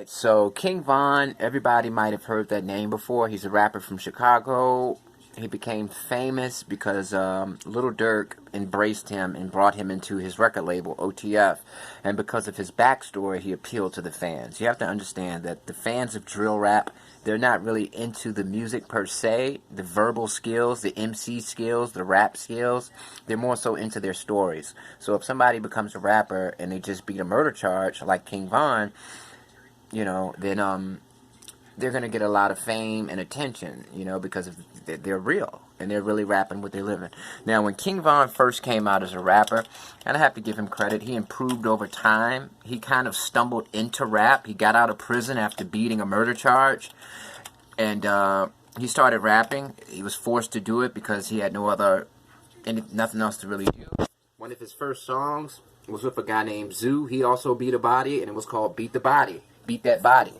So King Von, everybody might have heard that name before. He's a rapper from Chicago. He became famous because Little Durk embraced him and brought him into his record label, OTF. And because of his backstory, he appealed to the fans. You have to understand that the fans of drill rap, they're not really into the music per se, the verbal skills, the MC skills, the rap skills. They're more so into their stories. So if somebody becomes a rapper and they just beat a murder charge like King Von, then they're going to get a lot of fame and attention, because they're real and they're really rapping what they're living. Now, when King Von first came out as a rapper, and I have to give him credit, he improved over time. He kind of stumbled into rap. He got out of prison after beating a murder charge, and he started rapping. He was forced to do it because he had nothing else to really do. One of his first songs was with a guy named Zoo. He also beat a body, and it was called Beat the Body. Beat That Body.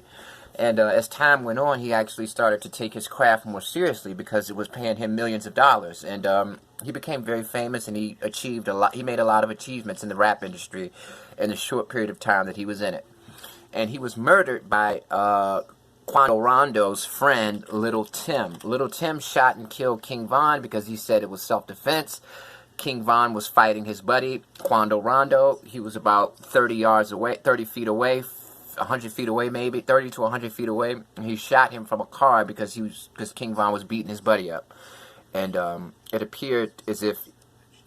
And as time went on, he actually started to take his craft more seriously because it was paying him millions of dollars. And he became very famous, and he achieved a lot. He made a lot of achievements in the rap industry in the short period of time that he was in it. And he was murdered by Quando Rondo's friend, Little Tim. Little Tim shot and killed King Von because he said it was self-defense. King Von was fighting his buddy, Quando Rondo. He was about 30 feet away, 100 feet away maybe, 30 to 100 feet away. And he shot him from a car because King Von was beating his buddy up. And it appeared as if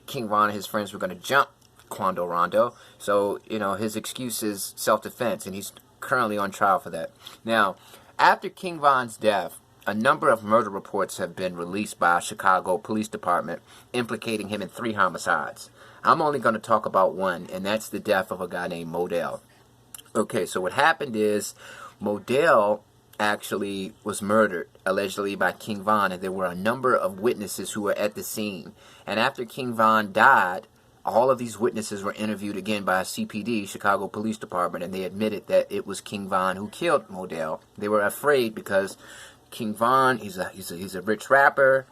King Von and his friends were going to jump Quando Rondo. So, his excuse is self-defense, and he's currently on trial for that. Now, after King Von's death, a number of murder reports have been released by Chicago Police Department implicating him in 3 homicides. I'm only going to talk about one, and that's the death of a guy named Modell. Okay, so what happened is Modell actually was murdered, allegedly by King Von, and there were a number of witnesses who were at the scene. And after King Von died, all of these witnesses were interviewed again by CPD, Chicago Police Department, and they admitted that it was King Von who killed Modell. They were afraid because King Von, he's a rich rapper,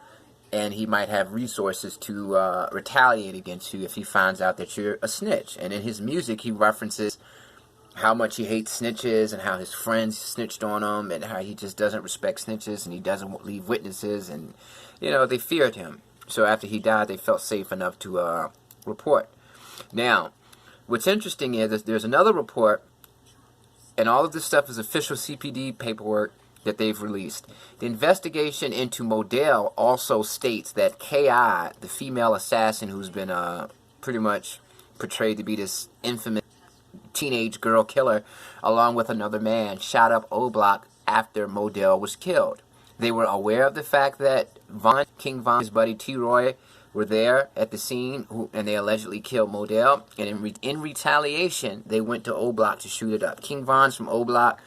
and he might have resources to retaliate against you if he finds out that you're a snitch. And in his music, he references how much he hates snitches and how his friends snitched on him and how he just doesn't respect snitches and he doesn't leave witnesses, and they feared him. So after he died, they felt safe enough to report. Now, what's interesting is that there's another report, and all of this stuff is official CPD paperwork that they've released. The investigation into Modell also states that K.I., the female assassin who's been pretty much portrayed to be this infamous teenage girl killer, along with another man, shot up O Block after Modell was killed. They were aware of the fact that King Von, his buddy T-Roy, were there at the scene, and they allegedly killed Modell. And in retaliation, they went to O Block to shoot it up. King Von's from O Block,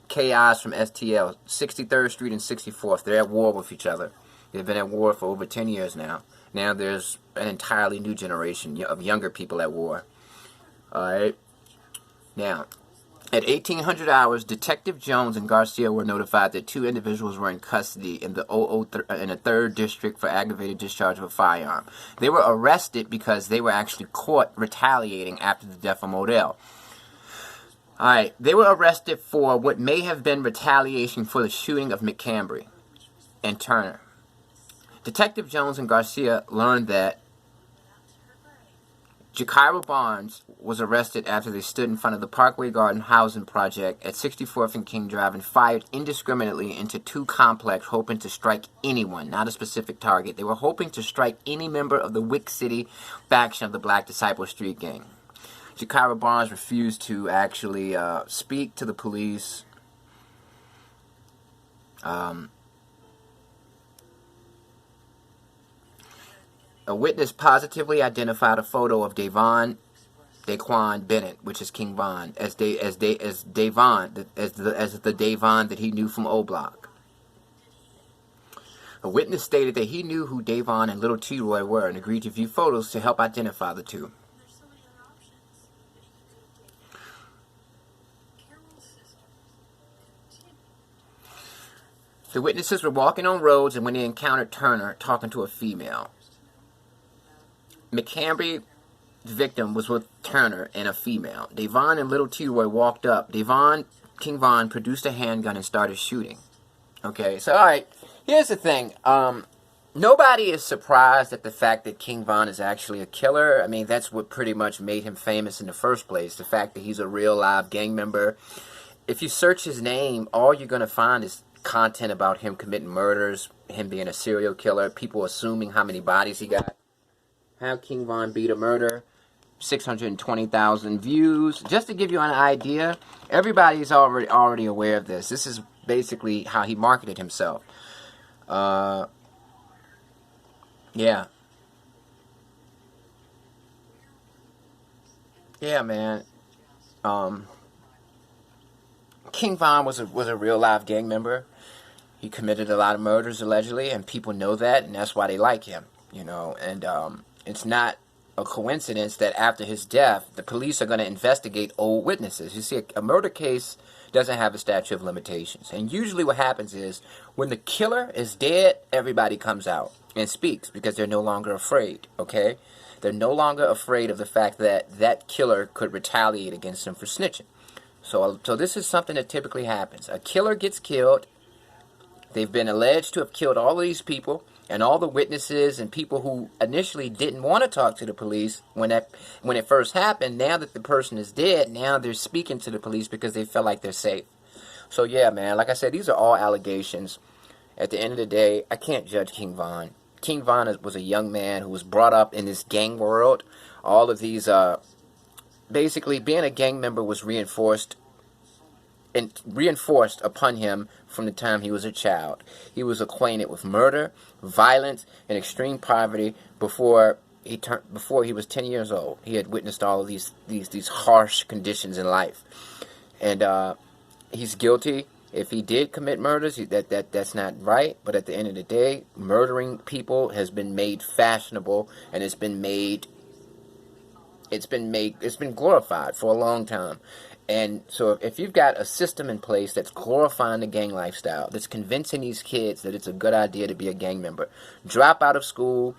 K.I.'s from STL, 63rd Street and 64th. They're at war with each other. They've been at war for over 10 years now. Now there's an entirely new generation of younger people at war. All right. Now, at 1800 hours, Detective Jones and Garcia were notified that 2 individuals were in custody in the 3rd District for aggravated discharge of a firearm. They were arrested because they were actually caught retaliating after the death of Modell. Alright, they were arrested for what may have been retaliation for the shooting of McCambry and Turner. Detective Jones and Garcia learned that Jakira Barnes was arrested after they stood in front of the Parkway Garden housing project at 64th and King Drive and fired indiscriminately into 2 complexes, hoping to strike anyone, not a specific target. They were hoping to strike any member of the Wick City faction of the Black Disciple Street Gang. Jakira Barnes refused to actually speak to the police. A witness positively identified a photo of Daquan Bennett, which is King Von, as the Davon that he knew from O Block. A witness stated that he knew who Davon and Little T-Roy were and agreed to view photos to help identify the two. The witnesses were walking on roads and when they encountered Turner talking to a female. McCambry, the victim, was with Turner and a female. Davon and Little T-Roy walked up. Davon King Von produced a handgun and started shooting. Okay, so alright, here's the thing. Nobody is surprised at the fact that King Von is actually a killer. I mean, that's what pretty much made him famous in the first place. The fact that he's a real live gang member. If you search his name, all you're going to find is content about him committing murders, him being a serial killer, people assuming how many bodies he got. How King Von beat a murder. 620,000 views. Just to give you an idea, everybody's already aware of this. This is basically how he marketed himself. Yeah. Yeah, man. King Von was a real live gang member. He committed a lot of murders allegedly, and people know that, and that's why they like him. You know, and it's not a coincidence that after his death, the police are going to investigate old witnesses. You see, a murder case doesn't have a statute of limitations, and usually what happens is when the killer is dead, everybody comes out and speaks because they're no longer afraid. Okay, they're no longer afraid of the fact that that killer could retaliate against them for snitching. So this is something that typically happens. A killer gets killed. They've been alleged to have killed all of these people and all the witnesses and people who initially didn't want to talk to the police when it first happened. Now that the person is dead, now they're speaking to the police because they feel like they're safe. So yeah, man, like I said, these are all allegations. At the end of the day, I can't judge King Von. King Von was a young man who was brought up in this gang world. All of these, basically being a gang member was reinforced upon him from the time he was a child. He was acquainted with murder, violence, and extreme poverty before he was 10 years old. He had witnessed all of these harsh conditions in life, and he's guilty. If he did commit murders, that's not right. But at the end of the day, murdering people has been made fashionable, and it's been glorified for a long time. And so if you've got a system in place that's glorifying the gang lifestyle, that's convincing these kids that it's a good idea to be a gang member, drop out of school,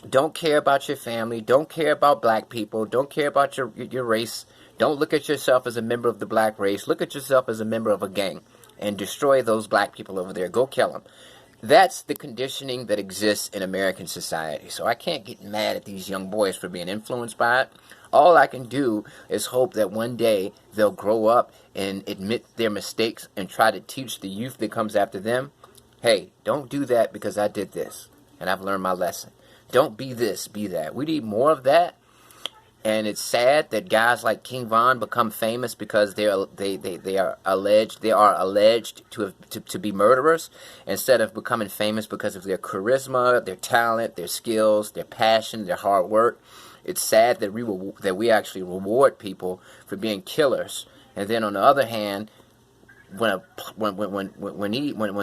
don't care about your family, don't care about black people, don't care about your race, don't look at yourself as a member of the black race, look at yourself as a member of a gang, and destroy those black people over there, go kill them. That's the conditioning that exists in American society. So I can't get mad at these young boys for being influenced by it. All I can do is hope that one day they'll grow up and admit their mistakes and try to teach the youth that comes after them, hey, don't do that because I did this and I've learned my lesson. Don't be this, be that. We need more of that. And it's sad that guys like King Von become famous because they are alleged to be murderers, instead of becoming famous because of their charisma, their talent, their skills, their passion, their hard work. It's sad that we actually reward people for being killers, and then on the other hand, when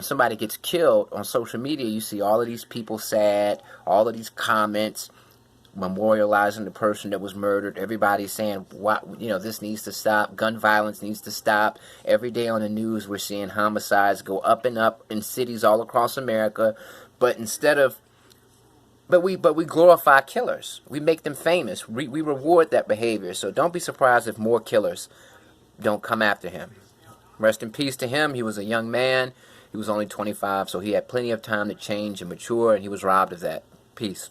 somebody gets killed on social media, you see all of these people sad, all of these comments memorializing the person that was murdered. Everybody's saying, this needs to stop. Gun violence needs to stop. Every day on the news, we're seeing homicides go up and up in cities all across America. But we glorify killers. We make them famous. We reward that behavior. So don't be surprised if more killers don't come after him. Rest in peace to him. He was a young man. He was only 25, so he had plenty of time to change and mature, and he was robbed of that. Peace.